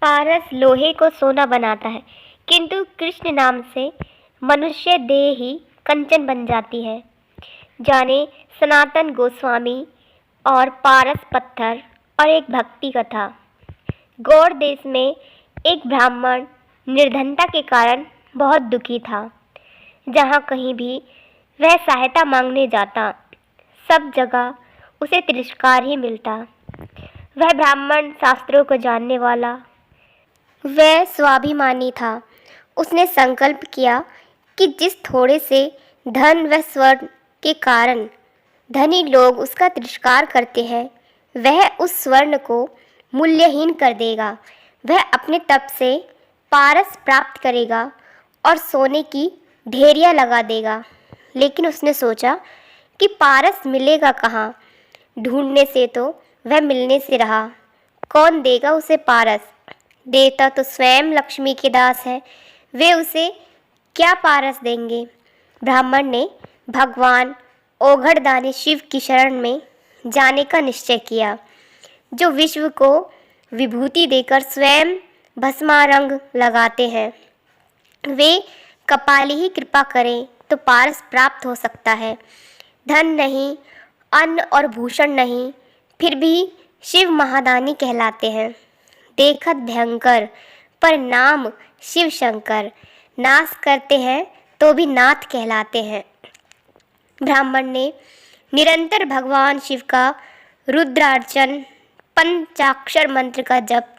पारस लोहे को सोना बनाता है, किंतु कृष्ण नाम से मनुष्य देह ही कंचन बन जाती है। जाने सनातन गोस्वामी और पारस पत्थर और एक भक्ति कथा। गौड़ देश में एक ब्राह्मण निर्धनता के कारण बहुत दुखी था। जहाँ कहीं भी वह सहायता मांगने जाता, सब जगह उसे तिरस्कार ही मिलता। वह ब्राह्मण शास्त्रों को जानने वाला, वह स्वाभिमानी था। उसने संकल्प किया कि जिस थोड़े से धन व स्वर्ण के कारण धनी लोग उसका तिरस्कार करते हैं, वह उस स्वर्ण को मूल्यहीन कर देगा। वह अपने तप से पारस प्राप्त करेगा और सोने की ढेरियां लगा देगा। लेकिन उसने सोचा कि पारस मिलेगा कहाँ? ढूंढने से तो वह मिलने से रहा। कौन देगा उसे पारस? देवता तो स्वयं लक्ष्मी के दास है, वे उसे क्या पारस देंगे? ब्राह्मण ने भगवान ओघड़दानी शिव की शरण में जाने का निश्चय किया, जो विश्व को विभूति देकर स्वयं भस्मारंग लगाते हैं। वे कपाली ही कृपा करें तो पारस प्राप्त हो सकता है। धन नहीं, अन्न और भूषण नहीं, फिर भी शिव महादानी कहलाते हैं। देखत भयंकर पर नाम शिव शंकर, नाश करते हैं तो भी नाथ कहलाते हैं। ब्राह्मण ने निरंतर भगवान शिव का रुद्रार्चन, पंचाक्षर मंत्र का जप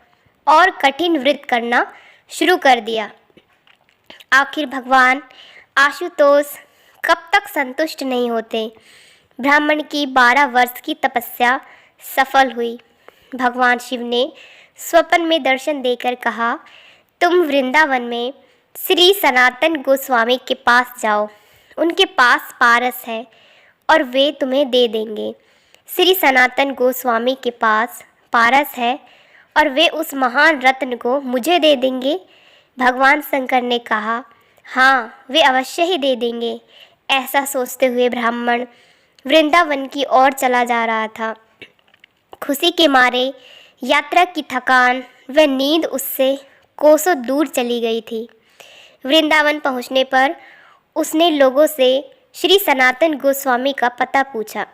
और कठिन व्रत करना शुरू कर दिया। आखिर भगवान आशुतोष कब तक संतुष्ट नहीं होते। ब्राह्मण की 12 वर्ष की तपस्या सफल हुई। भगवान शिव ने स्वप्न में दर्शन देकर कहा, तुम वृंदावन में श्री सनातन गोस्वामी के पास जाओ। उनके पास पारस है और वे तुम्हें दे देंगे। श्री सनातन गोस्वामी के पास पारस है और वे उस महान रत्न को मुझे दे देंगे। भगवान शंकर ने कहा, हाँ, वे अवश्य ही दे देंगे। ऐसा सोचते हुए ब्राह्मण वृंदावन की ओर चला जा रहा था। खुशी के मारे यात्रा की थकान व नींद उससे कोसों दूर चली गई थी। वृंदावन पहुंचने पर उसने लोगों से श्री सनातन गोस्वामी का पता पूछा।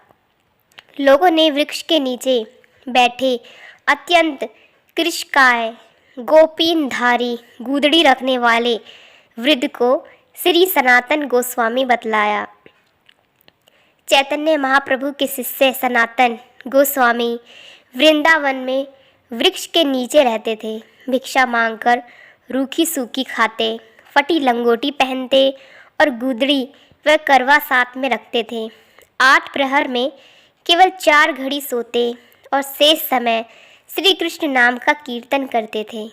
लोगों ने वृक्ष के नीचे बैठे अत्यंत कृशकाय, गोपीनधारी, गूदड़ी रखने वाले वृद्ध को श्री सनातन गोस्वामी बतलाया। चैतन्य महाप्रभु के शिष्य सनातन गोस्वामी वृंदावन में वृक्ष के नीचे रहते थे। भिक्षा मांगकर रूखी सूखी खाते, फटी लंगोटी पहनते और गुदड़ी व करवा साथ में रखते थे। 8 प्रहर में केवल 4 घड़ी सोते और शेष समय श्री कृष्ण नाम का कीर्तन करते थे।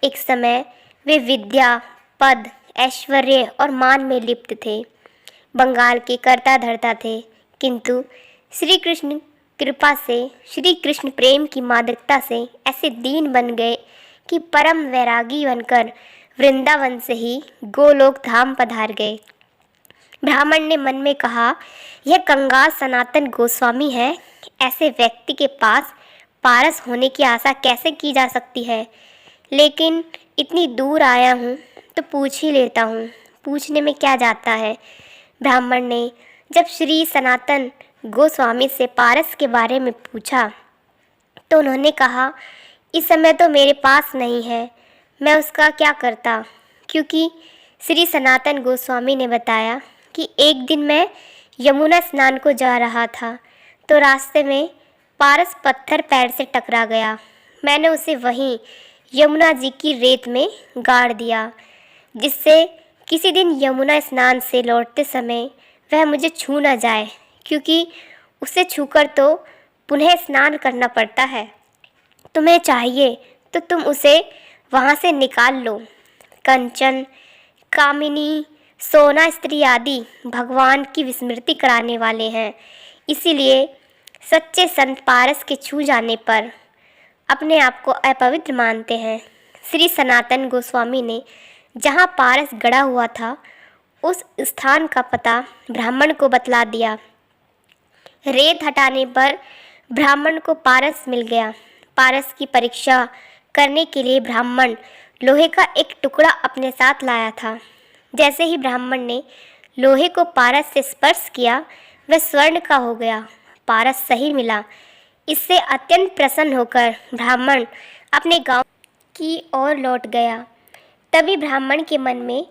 एक समय वे विद्या, पद, ऐश्वर्य और मान में लिप्त थे। बंगाल के कर्ता धर्ता थे, किंतु श्री कृष्ण कृपा से, श्री कृष्ण प्रेम की मादकता से ऐसे दीन बन गए कि परम वैरागी बनकर वृंदावन से ही गोलोक धाम पधार गए। ब्राह्मण ने मन में कहा, यह कंगाल सनातन गोस्वामी है, ऐसे व्यक्ति के पास पारस होने की आशा कैसे की जा सकती है। लेकिन इतनी दूर आया हूँ तो पूछ ही लेता हूँ, पूछने में क्या जाता है। ब्राह्मण ने जब श्री सनातन गोस्वामी से पारस के बारे में पूछा तो उन्होंने कहा, इस समय तो मेरे पास नहीं है, मैं उसका क्या करता। क्योंकि श्री सनातन गोस्वामी ने बताया कि एक दिन मैं यमुना स्नान को जा रहा था तो रास्ते में पारस पत्थर पैर से टकरा गया। मैंने उसे वहीं यमुना जी की रेत में गाड़ दिया, जिससे किसी दिन यमुना स्नान से लौटते समय वह मुझे छू न जाए, क्योंकि उसे छूकर तो पुनः स्नान करना पड़ता है। तुम्हें चाहिए तो तुम उसे वहाँ से निकाल लो। कंचन, कामिनी, सोना स्त्री आदि भगवान की विस्मृति कराने वाले हैं, इसीलिए सच्चे संत पारस के छू जाने पर अपने आप को अपवित्र मानते हैं। श्री सनातन गोस्वामी ने जहाँ पारस गड़ा हुआ था उस स्थान का पता ब्राह्मण को बतला दिया। रेत हटाने पर ब्राह्मण को पारस मिल गया। पारस की परीक्षा करने के लिए ब्राह्मण लोहे का एक टुकड़ा अपने साथ लाया था। जैसे ही ब्राह्मण ने लोहे को पारस से स्पर्श किया, वह स्वर्ण का हो गया। पारस सही मिला। इससे अत्यंत प्रसन्न होकर ब्राह्मण अपने गांव की ओर लौट गया। तभी ब्राह्मण के मन में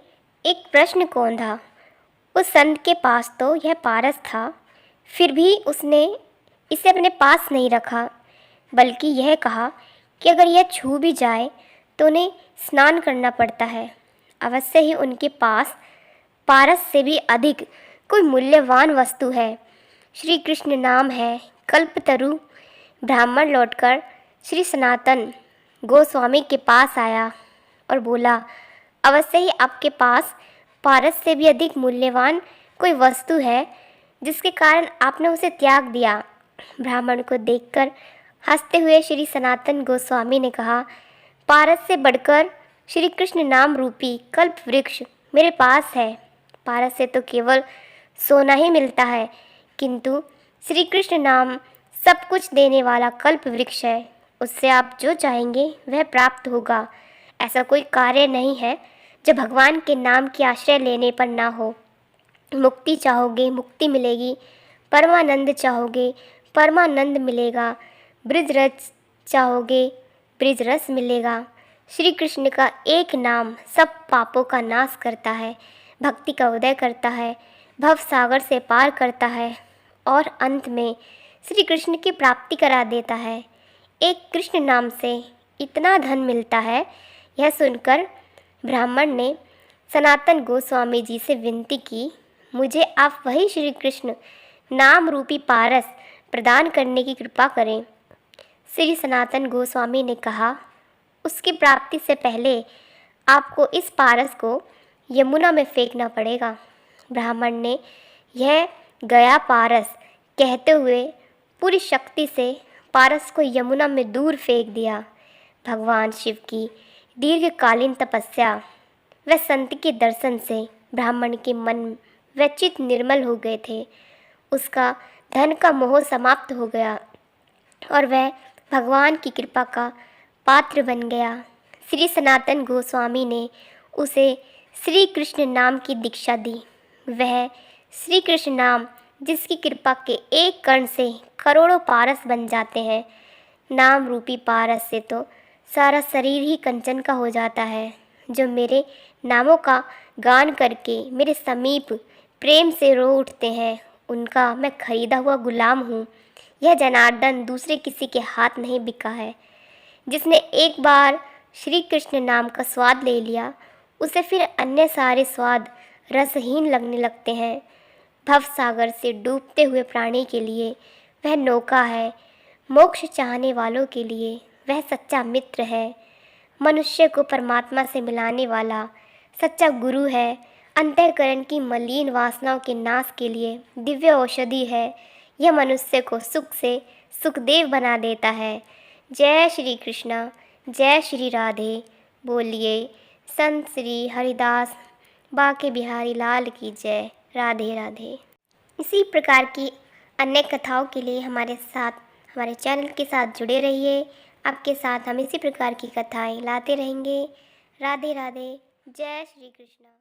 एक प्रश्न कौंधा। उस संत के पास तो यह पारस था, फिर भी उसने इसे अपने पास नहीं रखा, बल्कि यह कहा कि अगर यह छू भी जाए तो उन्हें स्नान करना पड़ता है। अवश्य ही उनके पास पारस से भी अधिक कोई मूल्यवान वस्तु है। श्री कृष्ण नाम है कल्पतरु। ब्राह्मण लौटकर श्री सनातन गोस्वामी के पास आया और बोला, अवश्य ही आपके पास पारस से भी अधिक मूल्यवान कोई वस्तु है, जिसके कारण आपने उसे त्याग दिया। ब्राह्मण को देखकर हंसते हुए श्री सनातन गोस्वामी ने कहा, पारस से बढ़कर श्री कृष्ण नाम रूपी कल्प वृक्ष मेरे पास है। पारस से तो केवल सोना ही मिलता है, किंतु श्री कृष्ण नाम सब कुछ देने वाला कल्प वृक्ष है। उससे आप जो चाहेंगे वह प्राप्त होगा। ऐसा कोई कार्य नहीं है जो भगवान के नाम की आश्रय लेने पर ना हो। मुक्ति चाहोगे मुक्ति मिलेगी, परमानंद चाहोगे परमानंद मिलेगा, ब्रज रस चाहोगे ब्रज रस मिलेगा। श्री कृष्ण का एक नाम सब पापों का नाश करता है, भक्ति का उदय करता है, भव सागर से पार करता है और अंत में श्री कृष्ण की प्राप्ति करा देता है। एक कृष्ण नाम से इतना धन मिलता है। यह सुनकर ब्राह्मण ने सनातन गोस्वामी जी से विनती की, मुझे आप वही श्री कृष्ण नाम रूपी पारस प्रदान करने की कृपा करें। श्री सनातन गोस्वामी ने कहा, उसकी प्राप्ति से पहले आपको इस पारस को यमुना में फेंकना पड़ेगा। ब्राह्मण ने यह गया पारस कहते हुए पूरी शक्ति से पारस को यमुना में दूर फेंक दिया। भगवान शिव की दीर्घकालीन तपस्या व संत के दर्शन से ब्राह्मण के मन व चित्त निर्मल हो गए थे। उसका धन का मोह समाप्त हो गया और वह भगवान की कृपा का पात्र बन गया। श्री सनातन गोस्वामी ने उसे श्री कृष्ण नाम की दीक्षा दी। वह श्री कृष्ण नाम जिसकी कृपा के एक कण से करोड़ों पारस बन जाते हैं। नाम रूपी पारस से तो सारा शरीर ही कंचन का हो जाता है। जो मेरे नामों का गान करके मेरे समीप प्रेम से रो उठते हैं, उनका मैं खरीदा हुआ गुलाम हूँ। यह जनार्दन दूसरे किसी के हाथ नहीं बिका है। जिसने एक बार श्री कृष्ण नाम का स्वाद ले लिया, उसे फिर अन्य सारे स्वाद रसहीन लगने लगते हैं। भव सागर से डूबते हुए प्राणी के लिए वह नौका है, मोक्ष चाहने वालों के लिए वह सच्चा मित्र है, मनुष्य को परमात्मा से मिलाने वाला सच्चा गुरु है, अंतःकरण की मलिन वासनाओं के नाश के लिए दिव्य औषधि है। यह मनुष्य को सुख से सुखदेव बना देता है। जय श्री कृष्ण, जय श्री राधे। बोलिए संत श्री हरिदास बाके बिहारी लाल की जय। राधे राधे। इसी प्रकार की अन्य कथाओं के लिए हमारे साथ, हमारे चैनल के साथ जुड़े रहिए। आपके साथ हम इसी प्रकार की कथाएं लाते रहेंगे। राधे राधे। जय श्री कृष्ण।